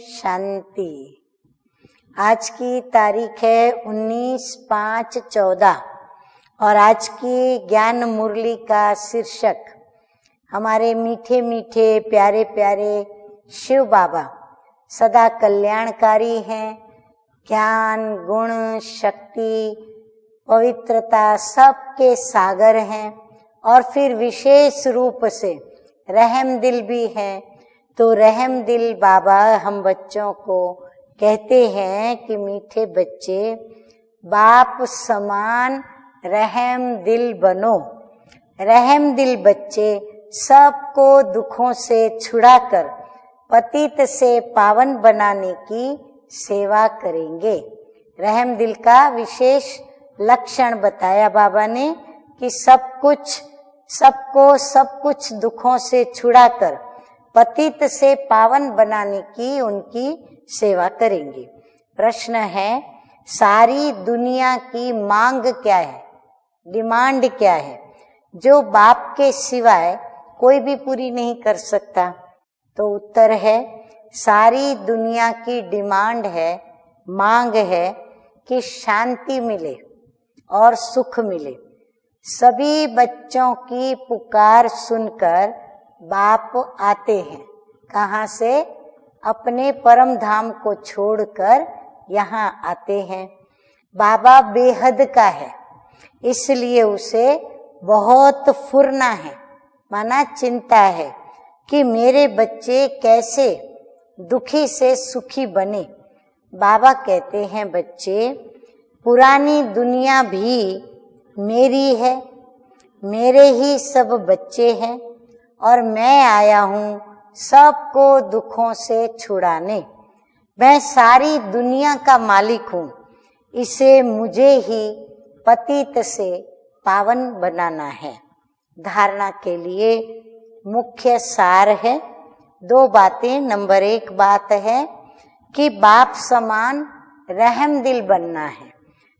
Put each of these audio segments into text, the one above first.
शांति। आज की तारीख है 19/5/14 और आज की ज्ञान मुरली का शीर्षक हमारे मीठे मीठे प्यारे प्यारे शिव बाबा सदा कल्याणकारी हैं। ज्ञान, गुण, शक्ति, पवित्रता सबके सागर हैं और फिर विशेष रूप से रहम दिल भी हैं। तो रहम दिल बाबा हम बच्चों को कहते हैं कि मीठे बच्चे, बाप समान रहम दिल बनो। रहम दिल बच्चे सबको दुखों से छुड़ाकर पतित से पावन बनाने की सेवा करेंगे। रहम दिल का विशेष लक्षण बताया बाबा ने कि सब कुछ दुखों से छुड़ाकर पतित से पावन बनाने की उनकी सेवा करेंगे। प्रश्न है, सारी दुनिया की मांग क्या है, डिमांड क्या है, जो बाप के सिवाय कोई भी पूरी नहीं कर सकता? तो उत्तर है, सारी दुनिया की डिमांड है, मांग है कि शांति मिले और सुख मिले। सभी बच्चों की पुकार सुनकर बाप आते हैं। कहाँ से? अपने परम धाम को छोड़कर यहाँ आते हैं। बाबा बेहद का है, इसलिए उसे बहुत फुरना है, माना चिंता है कि मेरे बच्चे कैसे दुखी से सुखी बने। बाबा कहते हैं, बच्चे, पुरानी दुनिया भी मेरी है, मेरे ही सब बच्चे हैं और मैं आया हूँ सबको दुखों से छुड़ाने। मैं सारी दुनिया का मालिक हूँ, इसे मुझे ही पतित से पावन बनाना है। धारणा के लिए मुख्य सार है 2 बातें। नंबर 1 बात है कि बाप समान रहम दिल बनना है,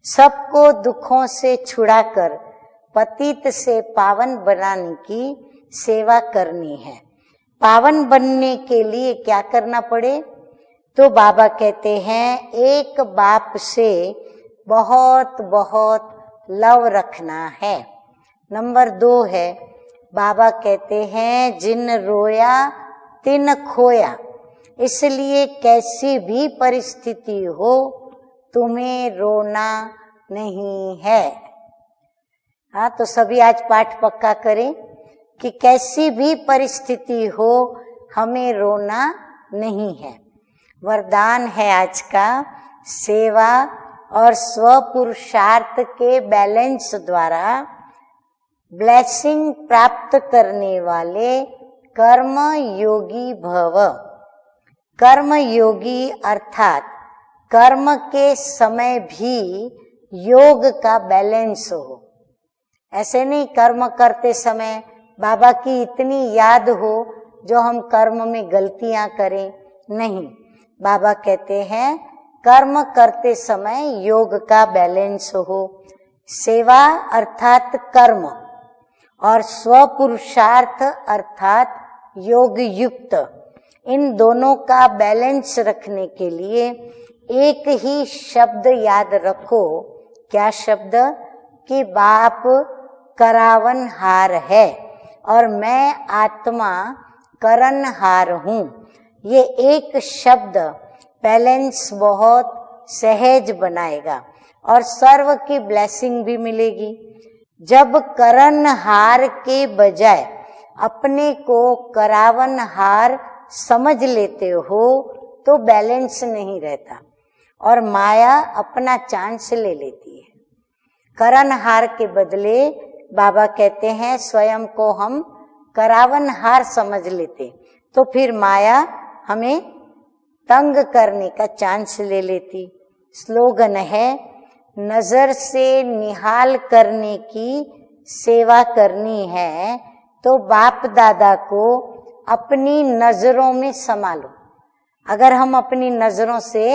सबको दुखों से छुड़ाकर पतित से पावन बनाने की सेवा करनी है। पावन बनने के लिए क्या करना पड़े? तो बाबा कहते हैं, एक बाप से बहुत बहुत लव रखना है। नंबर 2 है, बाबा कहते हैं, जिन रोया तिन खोया। इसलिए कैसी भी परिस्थिति हो तुम्हें रोना नहीं है। हाँ, तो सभी आज पाठ पक्का करें कि कैसी भी परिस्थिति हो हमें रोना नहीं है। वरदान है आज का, सेवा और स्वपुरुषार्थ के बैलेंस द्वारा ब्लेसिंग प्राप्त करने वाले कर्म योगी भव। कर्म योगी अर्थात कर्म के समय भी योग का बैलेंस हो। ऐसे नहीं कर्म करते समय बाबा की इतनी याद हो जो हम कर्म में गलतियां करें, नहीं। बाबा कहते हैं कर्म करते समय योग का बैलेंस हो। सेवा अर्थात कर्म और स्वपुरुषार्थ अर्थात योग युक्त, इन दोनों का बैलेंस रखने के लिए एक ही शब्द याद रखो। क्या शब्द? कि बाप करावनहार है और मैं आत्मा करनहार हूँ। ये एक शब्द बैलेंस बहुत सहज बनाएगा और सर्व की ब्लेसिंग भी मिलेगी। जब करनहार के बजाय अपने को करावनहार समझ लेते हो तो बैलेंस नहीं रहता और माया अपना चांस ले लेती है। करनहार के बदले बाबा कहते हैं स्वयं को हम करावनहार समझ लेते तो फिर माया हमें तंग करने का चांस ले लेती। स्लोगन है, नजर से निहाल करने की सेवा करनी है तो बाप दादा को अपनी नजरों में संभालो। अगर हम अपनी नजरों से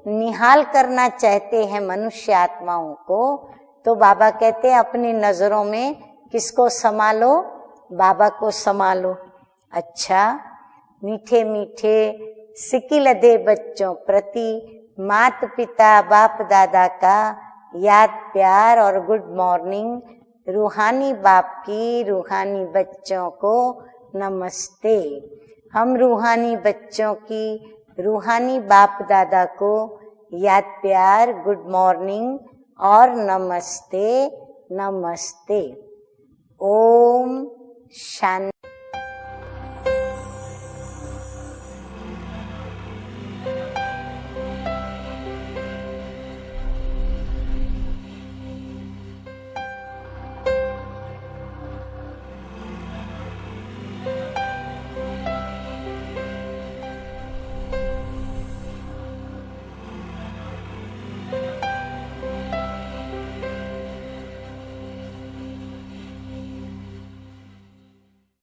निहाल करना चाहते हैं मनुष्य आत्माओं को, तो बाबा कहते हैं अपनी नजरों में किसको संभालो? बाबा को संभालो। अच्छा, मीठे मीठे सिकिलधे बच्चों प्रति माता पिता बाप दादा का याद प्यार और गुड मॉर्निंग। रूहानी बाप की रूहानी बच्चों को नमस्ते। हम रूहानी बच्चों की रूहानी बाप दादा को याद प्यार गुड मॉर्निंग और नमस्ते नमस्ते। ओम शांति।